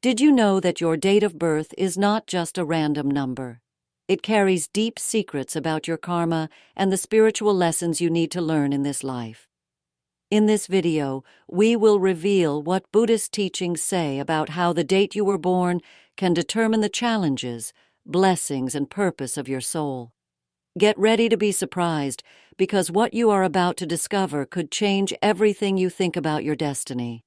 Did you know that your date of birth is not just a random number? It carries deep secrets about your karma and the spiritual lessons you need to learn in this life. In this video, we will reveal what Buddhist teachings say about how the date you were born can determine the challenges, blessings, and purpose of your soul. Get ready to be surprised, because what you are about to discover could change everything you think about your destiny.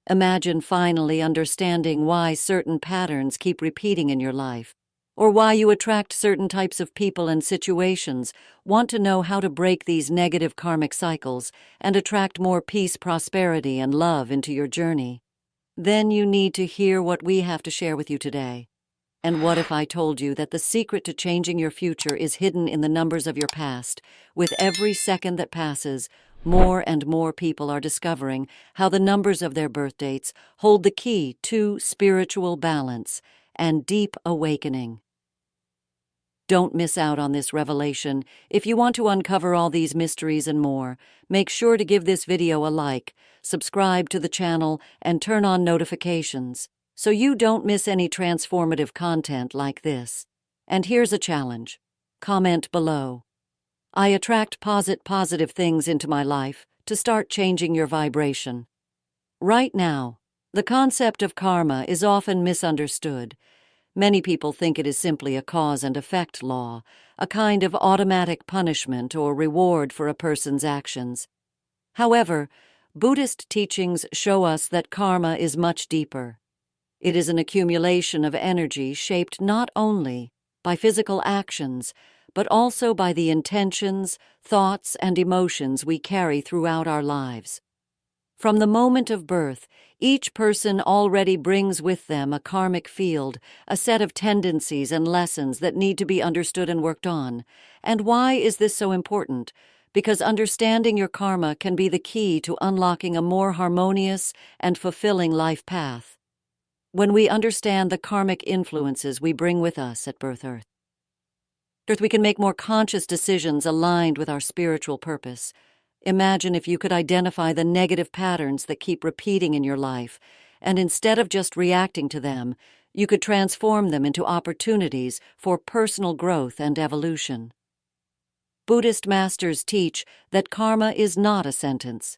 Imagine finally understanding why certain patterns keep repeating in your life, or why you attract certain types of people and situations. Want to know how to break these negative karmic cycles and attract more peace, prosperity, and love into your journey? Then you need to hear what we have to share with you today. And what if I told you that the secret to changing your future is hidden in the numbers of your past? With every second that passes, more and more people are discovering how the numbers of their birth dates hold the key to spiritual balance and deep awakening. Don't miss out on this revelation. If you want to uncover all these mysteries and more, make sure to give this video a like, subscribe to the channel, and turn on notifications so you don't miss any transformative content like this. And here's a challenge. Comment below. I attract positive things into my life to start changing your vibration. Right now, the concept of karma is often misunderstood. Many people think it is simply a cause and effect law, a kind of automatic punishment or reward for a person's actions. However, Buddhist teachings show us that karma is much deeper. It is an accumulation of energy shaped not only by physical actions, but also by the intentions, thoughts, and emotions we carry throughout our lives. From the moment of birth, each person already brings with them a karmic field, a set of tendencies and lessons that need to be understood and worked on. And why is this so important? Because understanding your karma can be the key to unlocking a more harmonious and fulfilling life path. When we understand the karmic influences we bring with us at birth Earth, we can make more conscious decisions aligned with our spiritual purpose. Imagine if you could identify the negative patterns that keep repeating in your life, and instead of just reacting to them, you could transform them into opportunities for personal growth and evolution. Buddhist masters teach that karma is not a sentence.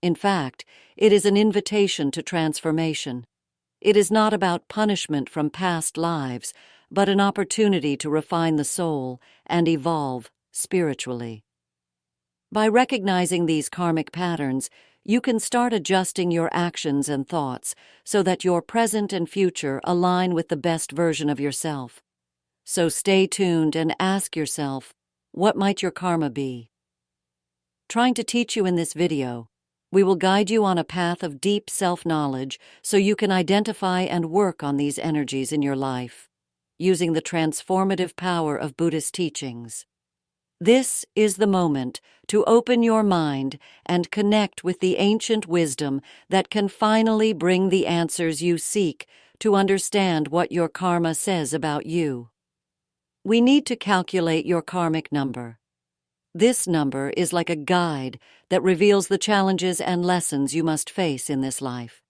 In fact, it is an invitation to transformation. It is not about punishment from past lives, but an opportunity to refine the soul and evolve spiritually. By recognizing these karmic patterns, you can start adjusting your actions and thoughts so that your present and future align with the best version of yourself. So stay tuned and ask yourself, what might your karma be? Trying to teach you in this video, we will guide you on a path of deep self-knowledge so you can identify and work on these energies in your life, using the transformative power of Buddhist teachings. This is the moment to open your mind and connect with the ancient wisdom that can finally bring the answers you seek to understand what your karma says about you. We need to calculate your karmic number. This number is like a guide that reveals the challenges and lessons you must face in this life.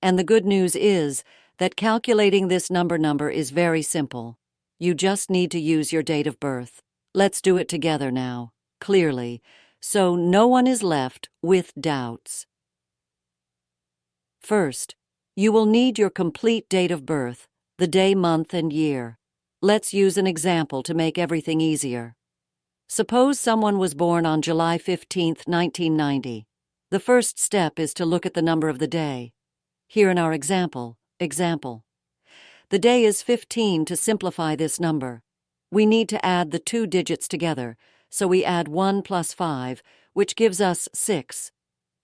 And the good news is that calculating this number is very simple. You just need to use your date of birth. Let's do it together now, clearly, so no one is left with doubts. First, you will need your complete date of birth, the day, month, and year. Let's use an example to make everything easier. Suppose someone was born on July 15, 1990. The first step is to look at the number of the day. Here in our example. The day is 15. To simplify this number, we need to add the two digits together, so we add 1 plus 5, which gives us 6.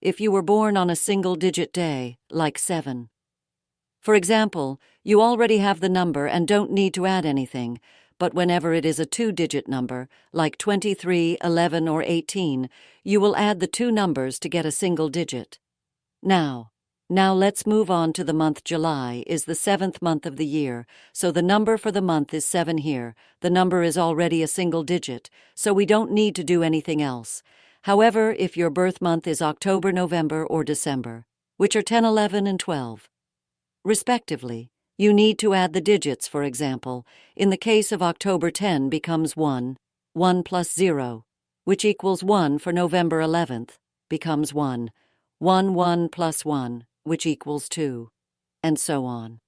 If you were born on a single-digit day, like 7. For example, you already have the number and don't need to add anything, but whenever it is a two-digit number, like 23, 11, or 18, you will add the two numbers to get a single digit. Now let's move on to the month. July is the 7th month of the year, so the number for the month is 7 here. The number is already a single digit, so we don't need to do anything else. However, if your birth month is October, November, or December, which are 10, 11, and 12, respectively, You need to add the digits, for example. In the case of October 10 becomes 1, 1 plus 0, which equals 1 for November 11th, becomes 1, 1, 1 plus 1, which equals 2, and so on.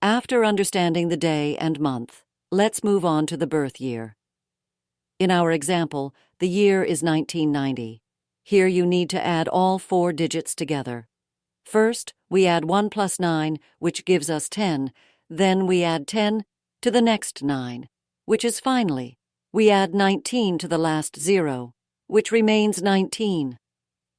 After understanding the day and month, let's move on to the birth year. In our example, the year is 1990. Here you need to add all 4 digits together. First, we add 1 plus 9, which gives us 10. Then we add 10 to the next 9, which is finally, we add 19 to the last 0, which remains 19.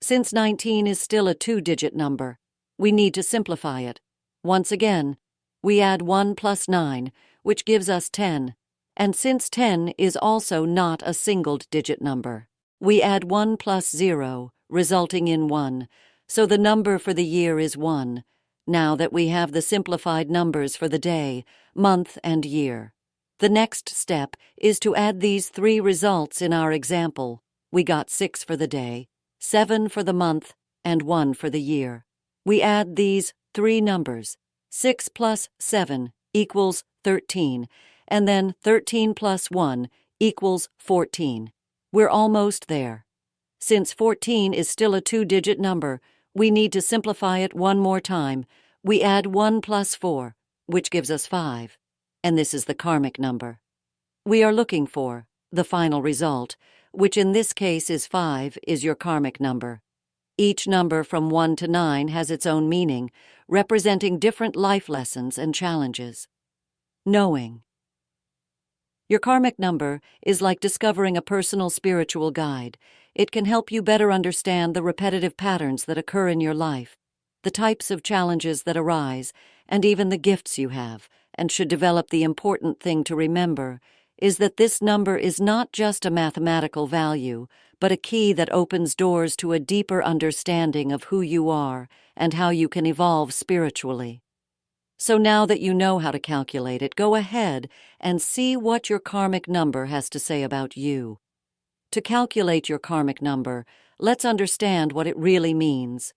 Since 19 is still a 2-digit number, we need to simplify it. Once again, we add 1 plus 9, which gives us 10. And since 10 is also not a single-digit number, we add 1 plus 0, resulting in 1. So the number for the year is 1, now that we have the simplified numbers for the day, month, and year. The next step is to add these 3 results in our example. We got 6 for the day, 7 for the month, and 1 for the year. We add these 3 numbers. 6 plus 7 equals 13, and then 13 plus 1 equals 14. We're almost there. Since 14 is still a 2-digit number, we need to simplify it one more time. We add 1 plus 4, which gives us 5, and this is the karmic number. We are looking for the final result, which in this case is 5, is your karmic number. Each number from 1 to 9 has its own meaning, representing different life lessons and challenges. Knowing. Your karmic number is like discovering a personal spiritual guide. It can help you better understand the repetitive patterns that occur in your life, the types of challenges that arise, and even the gifts you have, and should develop. The important thing to remember is that this number is not just a mathematical value, but a key that opens doors to a deeper understanding of who you are and how you can evolve spiritually. So now that you know how to calculate it, go ahead and see what your karmic number has to say about you. To calculate your karmic number, let's understand what it really means.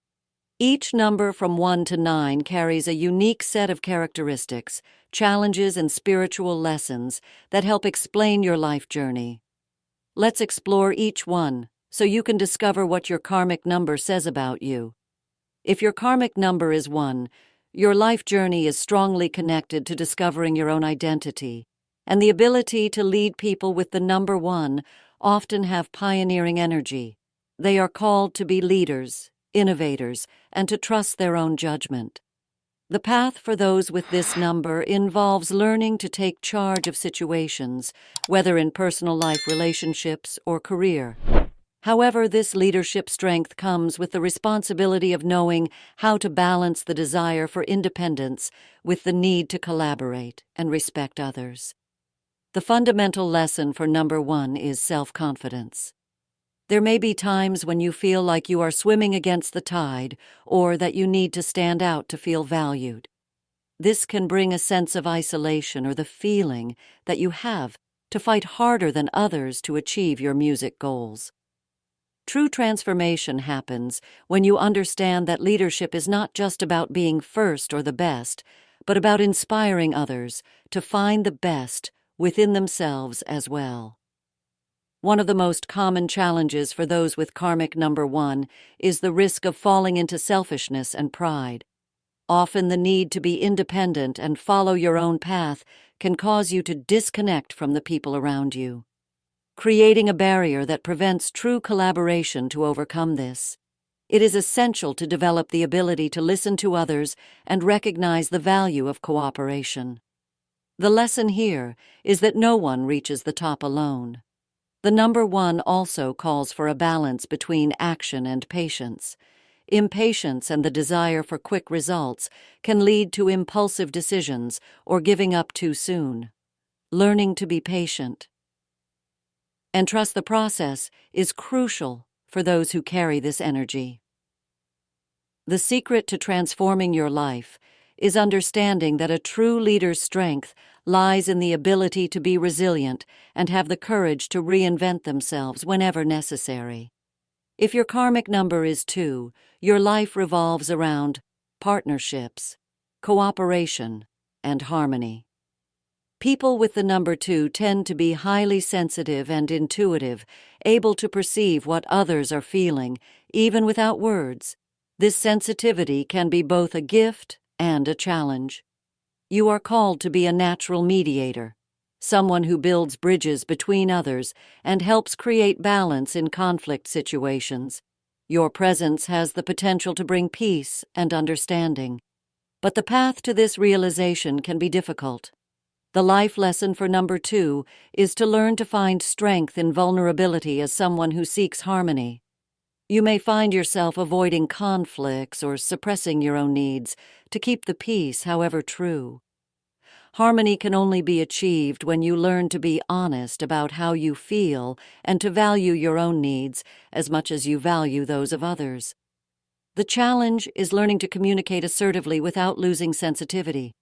Each number from 1 to 9 carries a unique set of characteristics, challenges, and spiritual lessons that help explain your life journey. Let's explore each one so you can discover what your karmic number says about you. If your karmic number is 1, your life journey is strongly connected to discovering your own identity, and the ability to lead. People with the number 1 often have pioneering energy. They are called to be leaders, innovators, and to trust their own judgment. The path for those with this number involves learning to take charge of situations, whether in personal life, relationships, or career. However, this leadership strength comes with the responsibility of knowing how to balance the desire for independence with the need to collaborate and respect others. The fundamental lesson for number 1 is self-confidence. There may be times when you feel like you are swimming against the tide, or that you need to stand out to feel valued. This can bring a sense of isolation or the feeling that you have to fight harder than others to achieve your music goals. True transformation happens when you understand that leadership is not just about being first or the best, but about inspiring others to find the best within themselves as well. One of the most common challenges for those with karmic number 1 is the risk of falling into selfishness and pride. Often the need to be independent and follow your own path can cause you to disconnect from the people around you, creating a barrier that prevents true collaboration. To overcome this, it is essential to develop the ability to listen to others and recognize the value of cooperation. The lesson here is that no one reaches the top alone. The number 1 also calls for a balance between action and patience. Impatience and the desire for quick results can lead to impulsive decisions or giving up too soon. Learning to be patient and trust the process is crucial for those who carry this energy. The secret to transforming your life is understanding that a true leader's strength lies in the ability to be resilient and have the courage to reinvent themselves whenever necessary. If your karmic number is 2, your life revolves around partnerships, cooperation, and harmony. People with the number 2 tend to be highly sensitive and intuitive, able to perceive what others are feeling, even without words. This sensitivity can be both a gift and a challenge. You are called to be a natural mediator, someone who builds bridges between others and helps create balance in conflict situations. Your presence has the potential to bring peace and understanding. But the path to this realization can be difficult. The life lesson for number 2 is to learn to find strength in vulnerability as someone who seeks harmony. You may find yourself avoiding conflicts or suppressing your own needs to keep the peace, however true. Harmony can only be achieved when you learn to be honest about how you feel and to value your own needs as much as you value those of others. The challenge is learning to communicate assertively without losing sensitivity.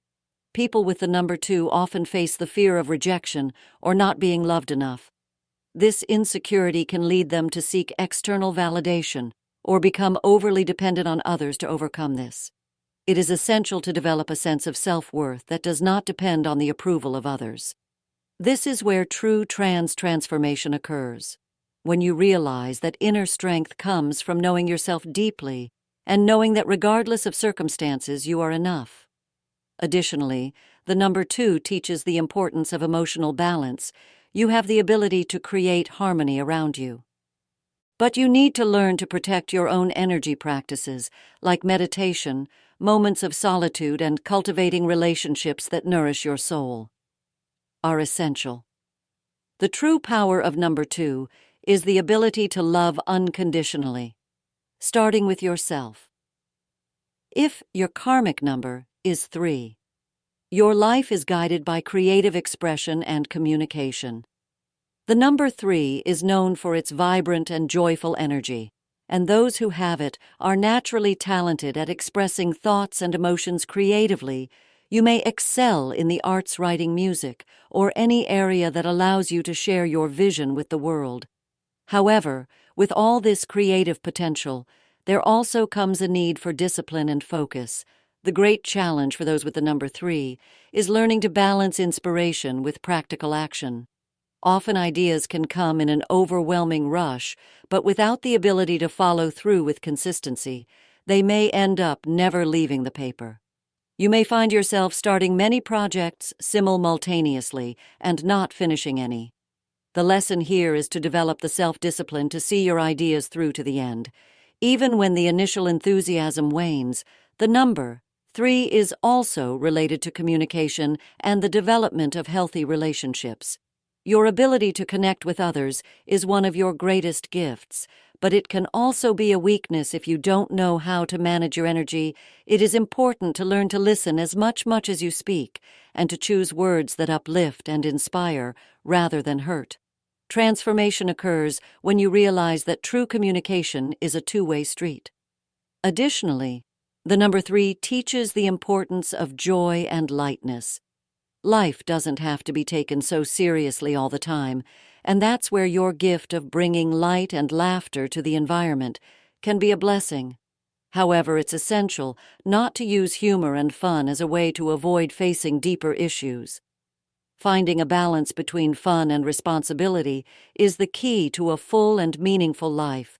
People with the number 2 often face the fear of rejection or not being loved enough. This insecurity can lead them to seek external validation or become overly dependent on others to overcome this. It is essential to develop a sense of self-worth that does not depend on the approval of others. This is where true transformation occurs, when you realize that inner strength comes from knowing yourself deeply and knowing that regardless of circumstances, you are enough. Additionally, the number 2 teaches the importance of emotional balance. You have the ability to create harmony around you. But you need to learn to protect your own energy practices, like meditation, moments of solitude, and cultivating relationships that nourish your soul, are essential. The true power of number 2 is the ability to love unconditionally, starting with yourself. If your karmic number is 3, your life is guided by creative expression and communication. The number 3 is known for its vibrant and joyful energy, and those who have it are naturally talented at expressing thoughts and emotions creatively. You may excel in the arts, writing, music, or any area that allows you to share your vision with the world. However, with all this creative potential, there also comes a need for discipline and focus. The great challenge for those with the number 3 is learning to balance inspiration with practical action. Often ideas can come in an overwhelming rush, but without the ability to follow through with consistency, they may end up never leaving the paper. You may find yourself starting many projects simultaneously and not finishing any. The lesson here is to develop the self-discipline to see your ideas through to the end. Even when the initial enthusiasm wanes, the number 3 is also related to communication and the development of healthy relationships. Your ability to connect with others is one of your greatest gifts, but it can also be a weakness if you don't know how to manage your energy. It is important to learn to listen as much as you speak and to choose words that uplift and inspire rather than hurt. Transformation occurs when you realize that true communication is a two-way street. Additionally, the number 3 teaches the importance of joy and lightness. Life doesn't have to be taken so seriously all the time, and that's where your gift of bringing light and laughter to the environment can be a blessing. However, it's essential not to use humor and fun as a way to avoid facing deeper issues. Finding a balance between fun and responsibility is the key to a full and meaningful life.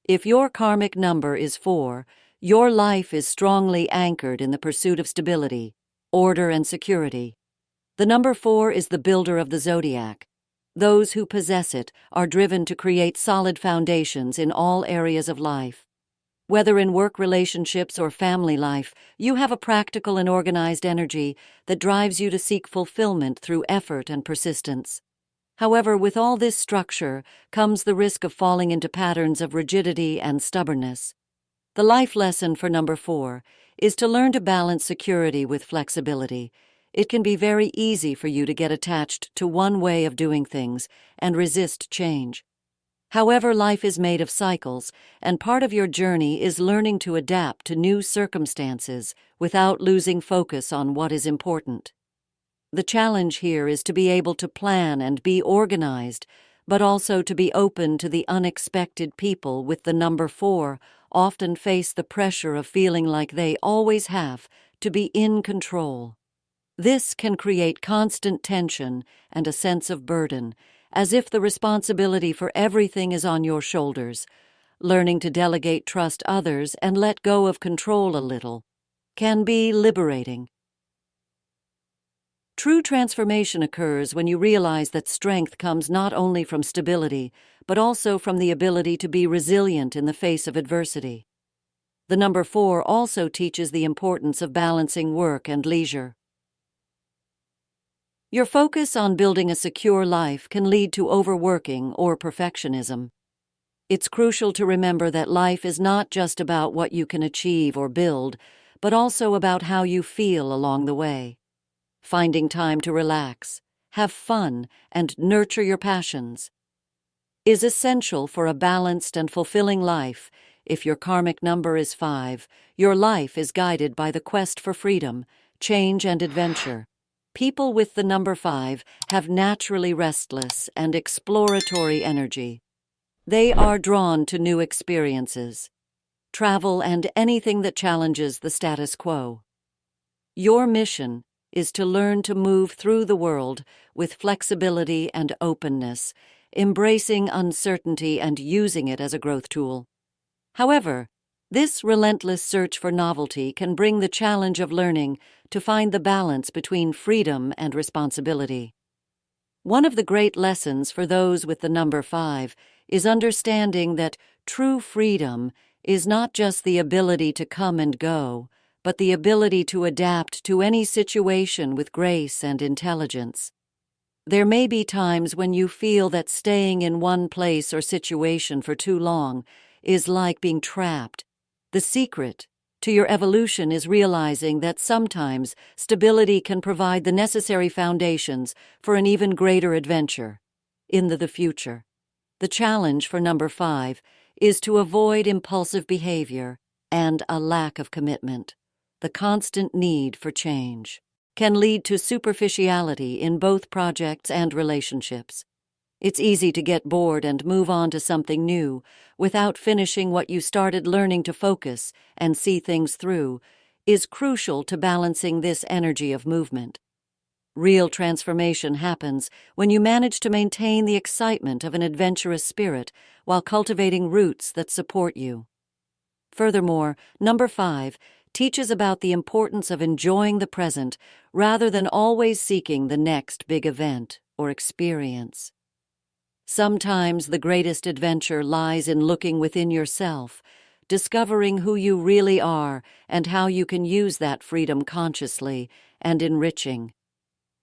If your karmic number is 4, your life is strongly anchored in the pursuit of stability, order, and security. The number 4 is the builder of the zodiac. Those who possess it are driven to create solid foundations in all areas of life. Whether in work relationships or family life, you have a practical and organized energy that drives you to seek fulfillment through effort and persistence. However, with all this structure comes the risk of falling into patterns of rigidity and stubbornness. The life lesson for number 4 is to learn to balance security with flexibility. It can be very easy for you to get attached to one way of doing things and resist change. However, life is made of cycles, and part of your journey is learning to adapt to new circumstances without losing focus on what is important. The challenge here is to be able to plan and be organized, but also to be open to the unexpected. People with the number 4 often face the pressure of feeling like they always have to be in control. This can create constant tension and a sense of burden, as if the responsibility for everything is on your shoulders. Learning to delegate, trust others, and let go of control a little can be liberating. True transformation occurs when you realize that strength comes not only from stability, but also from the ability to be resilient in the face of adversity. The number 4 also teaches the importance of balancing work and leisure. Your focus on building a secure life can lead to overworking or perfectionism. It's crucial to remember that life is not just about what you can achieve or build, but also about how you feel along the way. Finding time to relax, have fun, and nurture your passions is essential for a balanced and fulfilling life. If your karmic number is 5, your life is guided by the quest for freedom, change, and adventure. People with the number 5 have naturally restless and exploratory energy. They are drawn to new experiences, travel, and anything that challenges the status quo. Your mission is to learn to move through the world with flexibility and openness, embracing uncertainty and using it as a growth tool. However, this relentless search for novelty can bring the challenge of learning to find the balance between freedom and responsibility. One of the great lessons for those with the number 5 is understanding that true freedom is not just the ability to come and go, but the ability to adapt to any situation with grace and intelligence. There may be times when you feel that staying in one place or situation for too long is like being trapped. The secret to your evolution is realizing that sometimes stability can provide the necessary foundations for an even greater adventure in the future. The challenge for number 5 is to avoid impulsive behavior and a lack of commitment. The constant need for change can lead to superficiality in both projects and relationships. It's easy to get bored and move on to something new without finishing what you started. Learning to focus and see things through is crucial to balancing this energy of movement. Real transformation happens when you manage to maintain the excitement of an adventurous spirit while cultivating roots that support you. Furthermore, number 5 teaches about the importance of enjoying the present rather than always seeking the next big event or experience. Sometimes the greatest adventure lies in looking within yourself, discovering who you really are and how you can use that freedom consciously and enriching.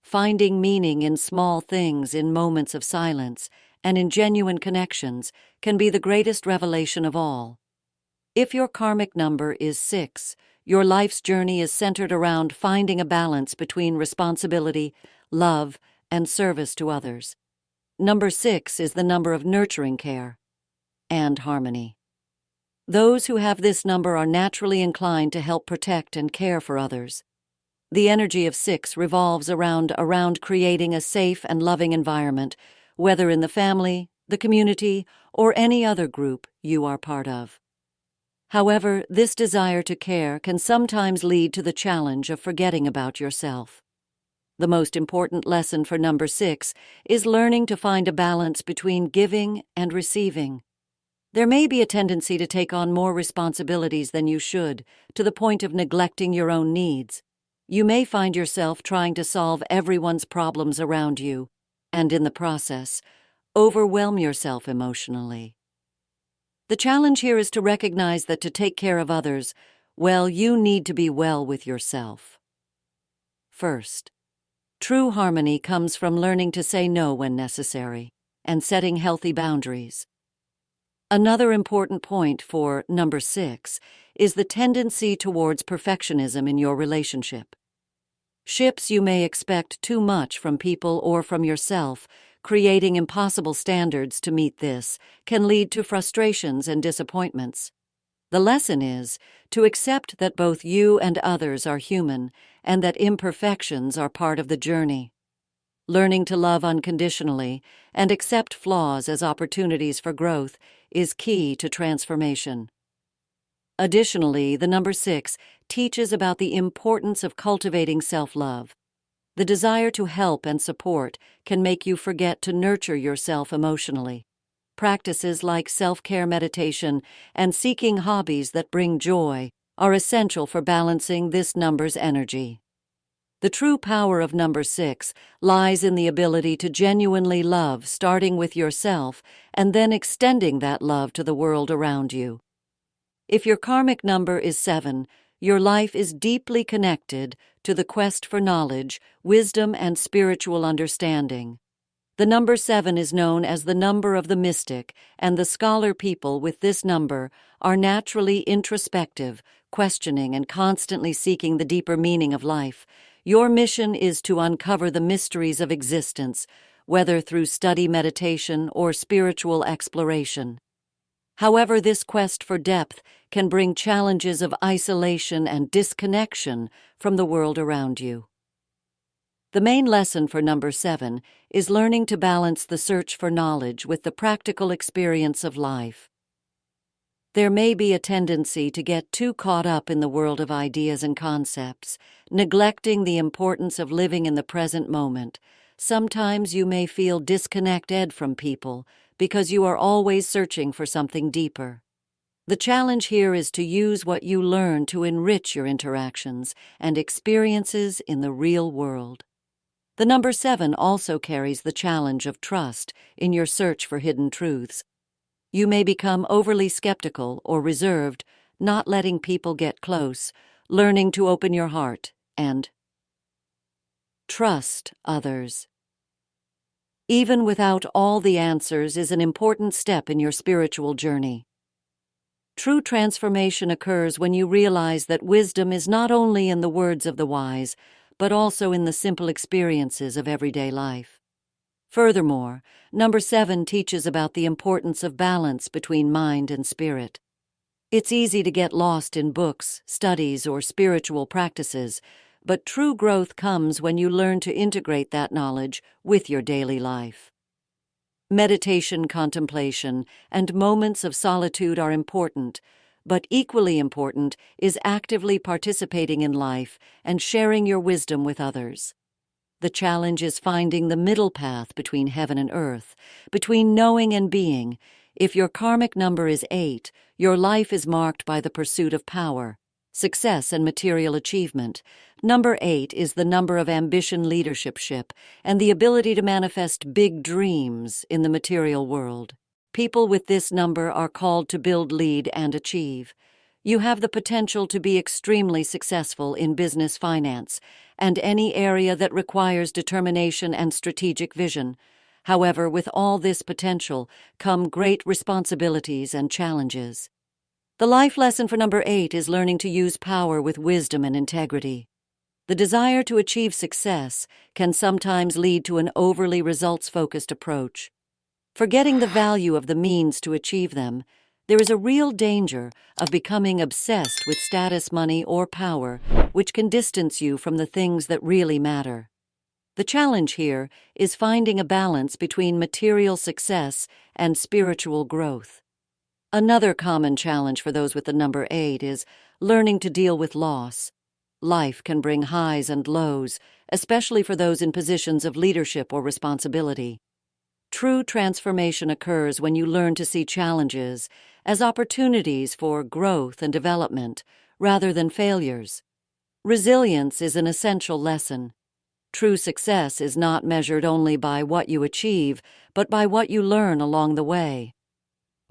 Finding meaning in small things, in moments of silence, and in genuine connections can be the greatest revelation of all. If your karmic number is 6, your life's journey is centered around finding a balance between responsibility, love, and service to others. Number 6 is the number of nurturing care and harmony. Those who have this number are naturally inclined to help protect and care for others. The energy of 6 revolves around creating a safe and loving environment, whether in the family, the community, or any other group you are part of. However, this desire to care can sometimes lead to the challenge of forgetting about yourself. The most important lesson for number 6 is learning to find a balance between giving and receiving. There may be a tendency to take on more responsibilities than you should, to the point of neglecting your own needs. You may find yourself trying to solve everyone's problems around you, and in the process, overwhelm yourself emotionally. The challenge here is to recognize that to take care of others, well, you need to be well with yourself. First, true harmony comes from learning to say no when necessary and setting healthy boundaries. Another important point for number 6 is the tendency towards perfectionism in your relationship. You may expect too much from people or from yourself. Creating impossible standards to meet this can lead to frustrations and disappointments. The lesson is to accept that both you and others are human and that imperfections are part of the journey. Learning to love unconditionally and accept flaws as opportunities for growth is key to transformation. Additionally, the number 6 teaches about the importance of cultivating self-love. The desire to help and support can make you forget to nurture yourself emotionally. Practices like self-care meditation and seeking hobbies that bring joy are essential for balancing this number's energy. The true power of number 6 lies in the ability to genuinely love, starting with yourself and then extending that love to the world around you. If your karmic number is 7, your life is deeply connected to the quest for knowledge, wisdom, and spiritual understanding. The number 7 is known as the number of the mystic, and the scholar people with this number are naturally introspective, questioning and constantly seeking the deeper meaning of life. Your mission is to uncover the mysteries of existence, whether through study, meditation, or spiritual exploration. However, this quest for depth can bring challenges of isolation and disconnection from the world around you. The main lesson for number 7 is learning to balance the search for knowledge with the practical experience of life. There may be a tendency to get too caught up in the world of ideas and concepts, neglecting the importance of living in the present moment. Sometimes you may feel disconnected from people because you are always searching for something deeper. The challenge here is to use what you learn to enrich your interactions and experiences in the real world. The number 7 also carries the challenge of trust in your search for hidden truths. You may become overly skeptical or reserved, not letting people get close, learning to open your heart and trust others. Even without all the answers is an important step in your spiritual journey. True transformation occurs when you realize that wisdom is not only in the words of the wise, but also in the simple experiences of everyday life. Furthermore, number 7 teaches about the importance of balance between mind and spirit. It's easy to get lost in books, studies, or spiritual practices, but true growth comes when you learn to integrate that knowledge with your daily life. Meditation, contemplation, and moments of solitude are important, but equally important is actively participating in life and sharing your wisdom with others. The challenge is finding the middle path between heaven and earth, between knowing and being. If your karmic number is 8, your life is marked by the pursuit of power, success, and material achievement. Number 8 is the number of ambition, leadership, and the ability to manifest big dreams in the material world. People with this number are called to build, lead, and achieve. You have the potential to be extremely successful in business, finance, and any area that requires determination and strategic vision. However, with all this potential come great responsibilities and challenges. The life lesson for number 8 is learning to use power with wisdom and integrity. The desire to achieve success can sometimes lead to an overly results-focused approach. Forgetting the value of the means to achieve them, there is a real danger of becoming obsessed with status, money, or power, which can distance you from the things that really matter. The challenge here is finding a balance between material success and spiritual growth. Another common challenge for those with the number 8 is learning to deal with loss. Life can bring highs and lows, especially for those in positions of leadership or responsibility. True transformation occurs when you learn to see challenges as opportunities for growth and development rather than failures. Resilience is an essential lesson. True success is not measured only by what you achieve, but by what you learn along the way.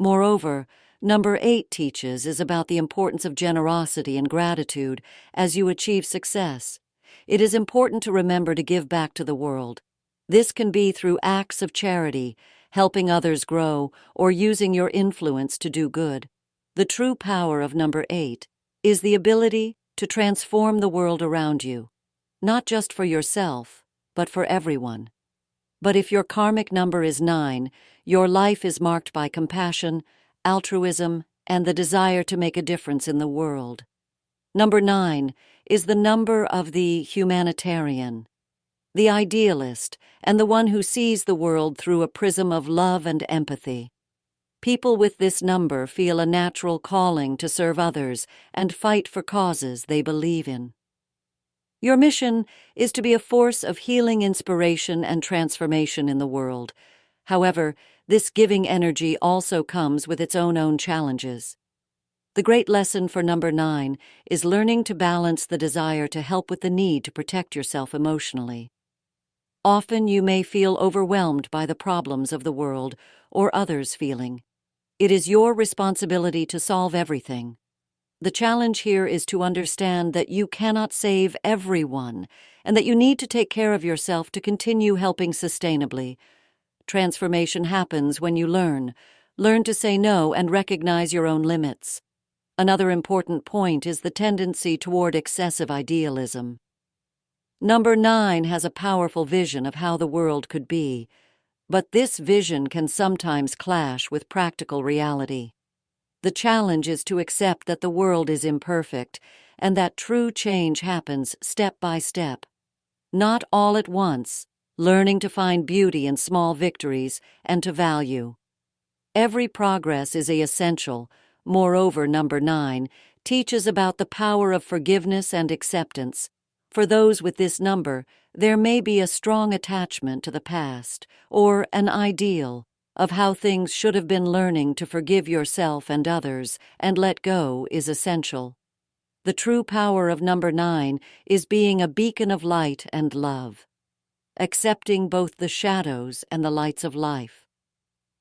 Moreover, number 8 teaches is about the importance of generosity and gratitude as you achieve success. It is important to remember to give back to the world. This can be through acts of charity, helping others grow, or using your influence to do good. The true power of number 8 is the ability to transform the world around you, not just for yourself, but for everyone. But if your karmic number is 9, your life is marked by compassion, altruism, and the desire to make a difference in the world. Number 9 is the number of the humanitarian, the idealist, and the one who sees the world through a prism of love and empathy. People with this number feel a natural calling to serve others and fight for causes they believe in. Your mission is to be a force of healing, inspiration, and transformation in the world. However, this giving energy also comes with its own challenges. The great lesson for number 9 is learning to balance the desire to help with the need to protect yourself emotionally. Often you may feel overwhelmed by the problems of the world or others' feeling. It is your responsibility to solve everything. The challenge here is to understand that you cannot save everyone and that you need to take care of yourself to continue helping sustainably. Transformation happens when you learn to say no and recognize your own limits. Another important point is the tendency toward excessive idealism. Number 9 has a powerful vision of how the world could be, but this vision can sometimes clash with practical reality. The challenge is to accept that the world is imperfect and that true change happens step by step, not all at once, learning to find beauty in small victories and to value. Every progress is essential. Moreover, number 9 teaches about the power of forgiveness and acceptance. For those with this number, there may be a strong attachment to the past or an ideal of how things should have been. Learning to forgive yourself and others and let go is essential. The true power of number 9 is being a beacon of light and love, accepting both the shadows and the lights of life.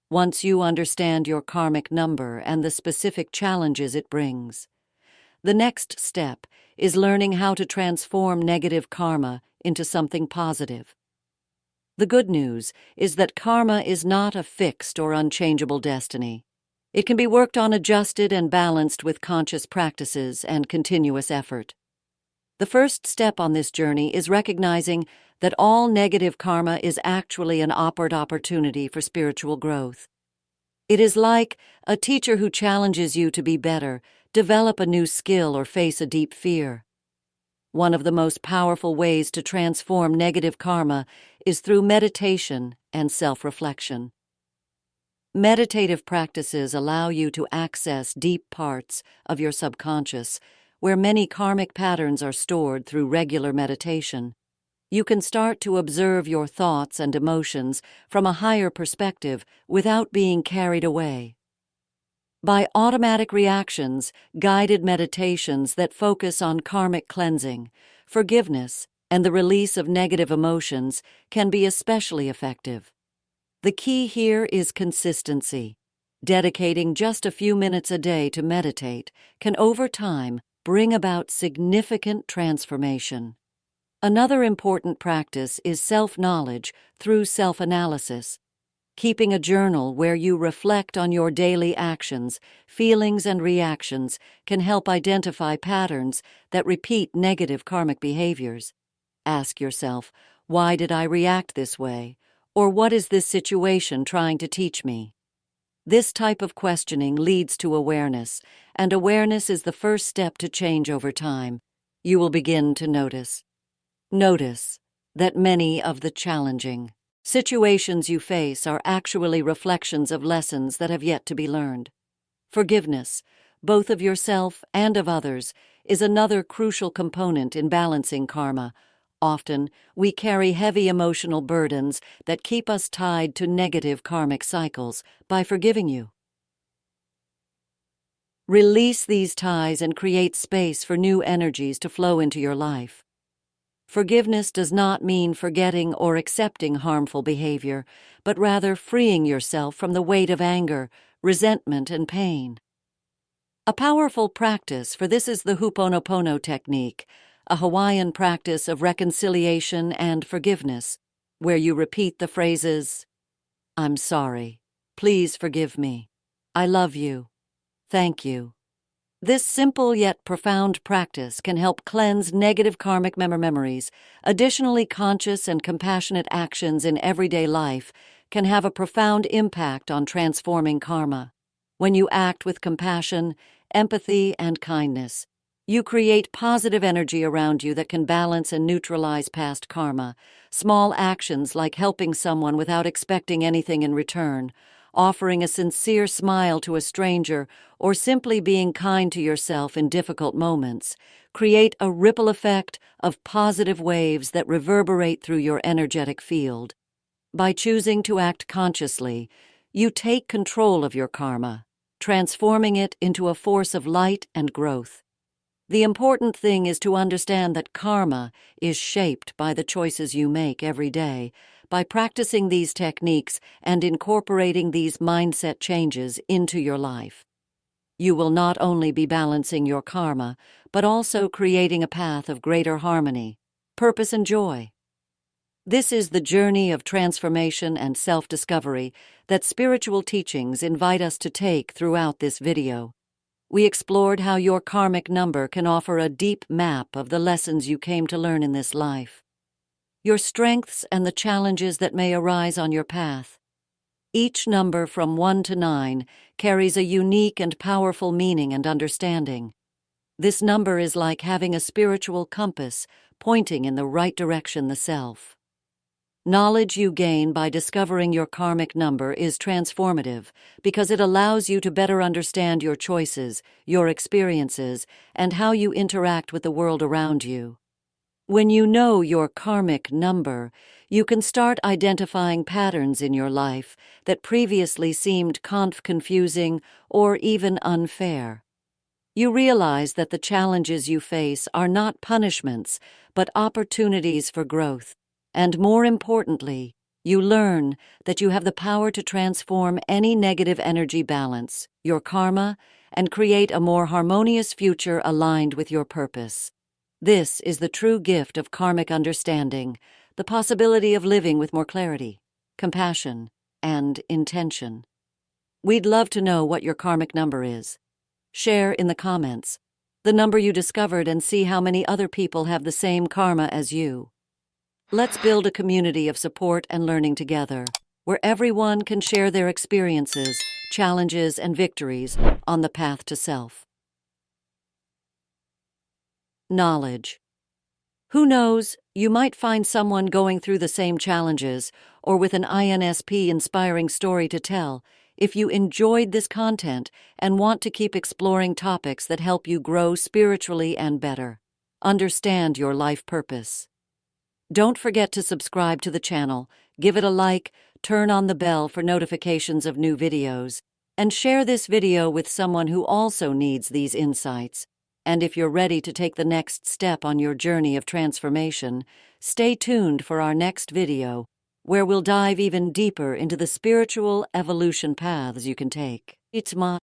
Once you understand your karmic number and the specific challenges it brings, the next step is learning how to transform negative karma into something positive. The good news is that karma is not a fixed or unchangeable destiny. It can be worked on, adjusted, and balanced with conscious practices and continuous effort. The first step on this journey is recognizing that all negative karma is actually an opportunity for spiritual growth. It is like a teacher who challenges you to be better, develop a new skill, or face a deep fear. One of the most powerful ways to transform negative karma is through meditation and self-reflection. Meditative practices allow you to access deep parts of your subconscious, where many karmic patterns are stored. Through regular meditation, you can start to observe your thoughts and emotions from a higher perspective without being carried away. By automatic reactions, guided meditations that focus on karmic cleansing, forgiveness, and the release of negative emotions can be especially effective. The key here is consistency. Dedicating just a few minutes a day to meditate can over time bring about significant transformation. Another important practice is self-knowledge through self-analysis. Keeping a journal where you reflect on your daily actions, feelings, and reactions can help identify patterns that repeat negative karmic behaviors. Ask yourself, why did I react this way? Or what is this situation trying to teach me? This type of questioning leads to awareness, and awareness is the first step to change over time. You will begin to notice that many of the challenging situations you face are actually reflections of lessons that have yet to be learned. Forgiveness, both of yourself and of others, is another crucial component in balancing karma. Often, we carry heavy emotional burdens that keep us tied to negative karmic cycles. By forgiving you, release these ties and create space for new energies to flow into your life. Forgiveness does not mean forgetting or accepting harmful behavior, but rather freeing yourself from the weight of anger, resentment, and pain. A powerful practice for this is the Ho'oponopono technique, a Hawaiian practice of reconciliation and forgiveness, where you repeat the phrases, "I'm sorry," "Please forgive me," "I love you," "Thank you." This simple yet profound practice can help cleanse negative karmic memories. Additionally, conscious and compassionate actions in everyday life can have a profound impact on transforming karma. When you act with compassion, empathy, and kindness, you create positive energy around you that can balance and neutralize past karma. Small actions like helping someone without expecting anything in return, offering a sincere smile to a stranger, or simply being kind to yourself in difficult moments create a ripple effect of positive waves that reverberate through your energetic field. By choosing to act consciously, you take control of your karma, transforming it into a force of light and growth. The important thing is to understand that karma is shaped by the choices you make every day. By practicing these techniques and incorporating these mindset changes into your life, you will not only be balancing your karma, but also creating a path of greater harmony, purpose, and joy. This is the journey of transformation and self-discovery that spiritual teachings invite us to take throughout this video. We explored how your karmic number can offer a deep map of the lessons you came to learn in this life, your strengths and the challenges that may arise on your path. Each number from 1 to 9 carries a unique and powerful meaning and understanding. This number is like having a spiritual compass pointing in the right direction, the self. Knowledge you gain by discovering your karmic number is transformative because it allows you to better understand your choices, your experiences, and how you interact with the world around you. When you know your karmic number, you can start identifying patterns in your life that previously seemed confusing or even unfair. You realize that the challenges you face are not punishments, but opportunities for growth. And more importantly, you learn that you have the power to transform any negative energy balance, your karma, and create a more harmonious future aligned with your purpose. This is the true gift of karmic understanding, the possibility of living with more clarity, compassion, and intention. We'd love to know what your karmic number is. Share in the comments the number you discovered and see how many other people have the same karma as you. Let's build a community of support and learning together, where everyone can share their experiences, challenges, and victories on the path to self. Knowledge. Who knows, you might find someone going through the same challenges or with an inspiring story to tell. If you enjoyed this content and want to keep exploring topics that help you grow spiritually and better understand your life purpose. Don't forget to subscribe to the channel, give it a like, turn on the bell for notifications of new videos, and share this video with someone who also needs these insights. And if you're ready to take the next step on your journey of transformation, stay tuned for our next video, where we'll dive even deeper into the spiritual evolution paths you can take. It's